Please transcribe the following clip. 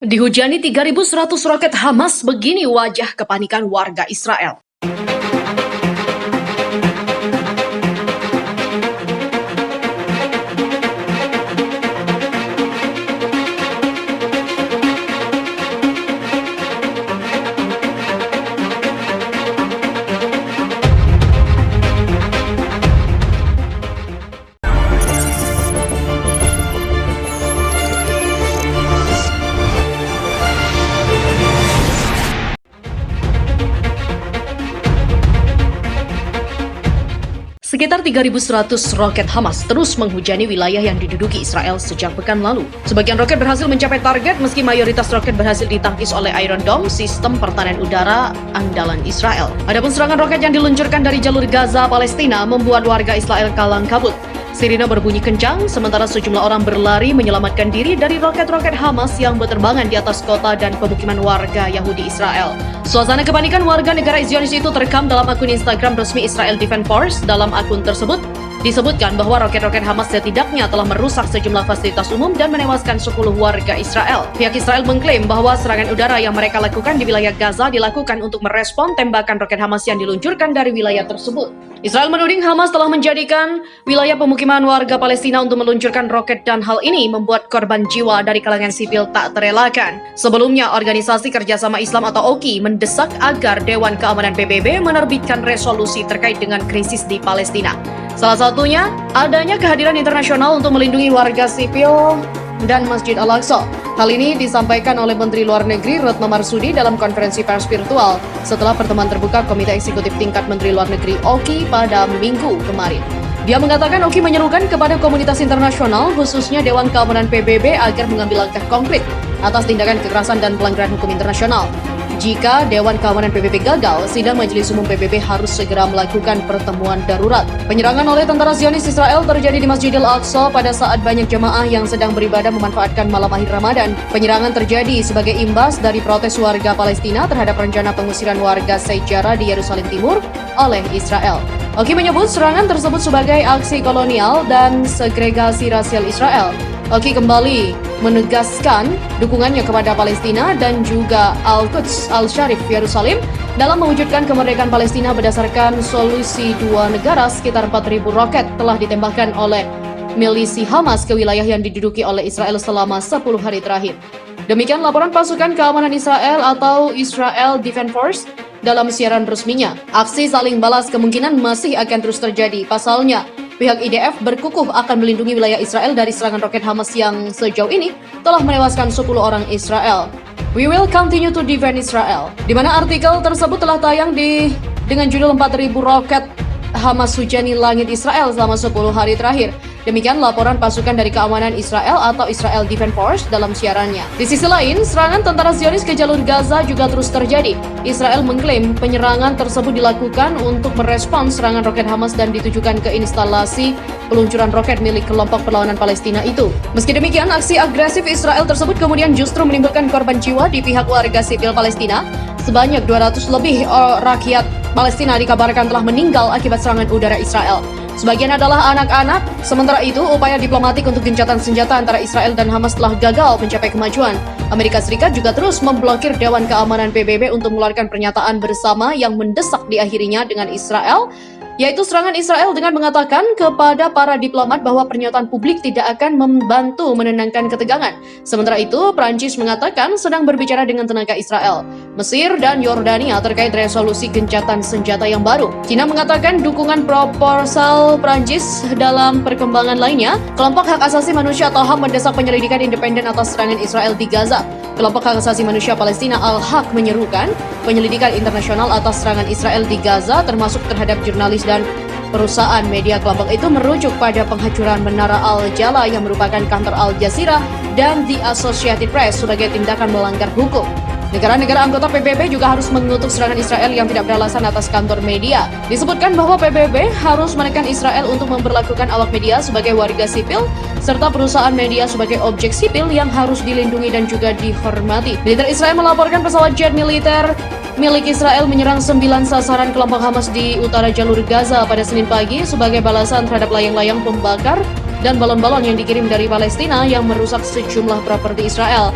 Dihujani 3.100 roket Hamas, begini wajah kepanikan warga Israel. Sekitar 3.100 roket Hamas terus menghujani wilayah yang diduduki Israel sejak pekan lalu. Sebagian roket berhasil mencapai target meski mayoritas roket berhasil ditangkis oleh Iron Dome, sistem pertahanan udara andalan Israel. Adapun serangan roket yang diluncurkan dari jalur Gaza, Palestina membuat warga Israel kalang kabut. Sirine berbunyi kencang, sementara sejumlah orang berlari menyelamatkan diri dari roket-roket Hamas yang berterbangan di atas kota dan pemukiman warga Yahudi Israel. Suasana kepanikan warga negara Zionis itu terekam dalam akun Instagram resmi Israel Defense Force. Dalam akun tersebut, disebutkan bahwa roket-roket Hamas setidaknya telah merusak sejumlah fasilitas umum dan menewaskan 10 warga Israel. Pihak Israel mengklaim bahwa serangan udara yang mereka lakukan di wilayah Gaza dilakukan untuk merespon tembakan roket Hamas yang diluncurkan dari wilayah tersebut. Israel menuding Hamas telah menjadikan wilayah pemukiman warga Palestina untuk meluncurkan roket dan hal ini membuat korban jiwa dari kalangan sipil tak terelakkan. Sebelumnya, Organisasi Kerjasama Islam atau OKI mendesak agar Dewan Keamanan PBB menerbitkan resolusi terkait dengan krisis di Palestina. Salah satunya, adanya kehadiran internasional untuk melindungi warga sipil dan Masjid Al-Aqsa. Hal ini disampaikan oleh Menteri Luar Negeri Retno Marsudi dalam konferensi pers virtual setelah pertemuan terbuka Komite Eksekutif Tingkat Menteri Luar Negeri OKI pada Minggu kemarin. Dia mengatakan OKI menyerukan kepada komunitas internasional, khususnya Dewan Keamanan PBB, agar mengambil langkah konkret atas tindakan kekerasan dan pelanggaran hukum internasional. Jika Dewan Keamanan PBB gagal, sidang Majelis Umum PBB harus segera melakukan pertemuan darurat. Penyerangan oleh tentara Zionis Israel terjadi di Masjid Al-Aqsa pada saat banyak jemaah yang sedang beribadah memanfaatkan malam akhir Ramadan. Penyerangan terjadi sebagai imbas dari protes warga Palestina terhadap rencana pengusiran warga sejarah di Yerusalem Timur oleh Israel. OKI menyebut serangan tersebut sebagai aksi kolonial dan segregasi rasial Israel. OKI kembali menegaskan dukungannya kepada Palestina dan juga Al-Quds Al-Sharif Yerusalem dalam mewujudkan kemerdekaan Palestina berdasarkan solusi dua negara. Sekitar 4.000 roket telah ditembakkan oleh milisi Hamas ke wilayah yang diduduki oleh Israel selama 10 hari terakhir. Demikian laporan pasukan keamanan Israel atau Israel Defense Force dalam siaran resminya. Aksi saling balas kemungkinan masih akan terus terjadi. Pasalnya, pihak IDF berkukuh akan melindungi wilayah Israel dari serangan roket Hamas yang sejauh ini telah menewaskan 10 orang Israel. We will continue to defend Israel. Di mana artikel tersebut telah tayang dengan judul 4.000 roket Hamas hujani langit Israel selama 10 hari terakhir. Demikian laporan pasukan dari keamanan Israel atau Israel Defense Force dalam siarannya. Di sisi lain, serangan tentara Zionis ke jalur Gaza juga terus terjadi. Israel mengklaim penyerangan tersebut dilakukan untuk merespons serangan roket Hamas dan ditujukan ke instalasi peluncuran roket milik kelompok perlawanan Palestina itu. Meski demikian, aksi agresif Israel tersebut kemudian justru menimbulkan korban jiwa di pihak warga sipil Palestina. Sebanyak 200 lebih rakyat Palestina dikabarkan telah meninggal akibat serangan udara Israel. Sebagian adalah anak-anak. Sementara itu, upaya diplomatik untuk gencatan senjata antara Israel dan Hamas telah gagal mencapai kemajuan. Amerika Serikat juga terus memblokir Dewan Keamanan PBB untuk mengeluarkan pernyataan bersama yang mendesak diakhirinya dengan Israel, yaitu serangan Israel dengan mengatakan kepada para diplomat bahwa pernyataan publik tidak akan membantu menenangkan ketegangan. Sementara itu, Prancis mengatakan sedang berbicara dengan tenaga Israel, Mesir, dan Yordania terkait resolusi gencatan senjata yang baru. China mengatakan dukungan proposal Prancis. Dalam perkembangan lainnya, kelompok hak asasi manusia atau HAM mendesak penyelidikan independen atas serangan Israel di Gaza. Kelompok hak asasi manusia Palestina Al-Haq menyerukan penyelidikan internasional atas serangan Israel di Gaza, termasuk terhadap jurnalis dan perusahaan media. Kelompok itu merujuk pada penghancuran Menara Al-Jala yang merupakan kantor Al Jazeera dan The Associated Press sebagai tindakan melanggar hukum. Negara-negara anggota PBB juga harus mengutuk serangan Israel yang tidak beralasan atas kantor media. Disebutkan bahwa PBB harus menekan Israel untuk memperlakukan awak media sebagai warga sipil, serta perusahaan media sebagai objek sipil yang harus dilindungi dan juga dihormati. Militer Israel melaporkan pesawat jet militer milik Israel menyerang 9 sasaran kelompok Hamas di utara jalur Gaza pada Senin pagi sebagai balasan terhadap layang-layang pembakar dan balon-balon yang dikirim dari Palestina yang merusak sejumlah properti Israel.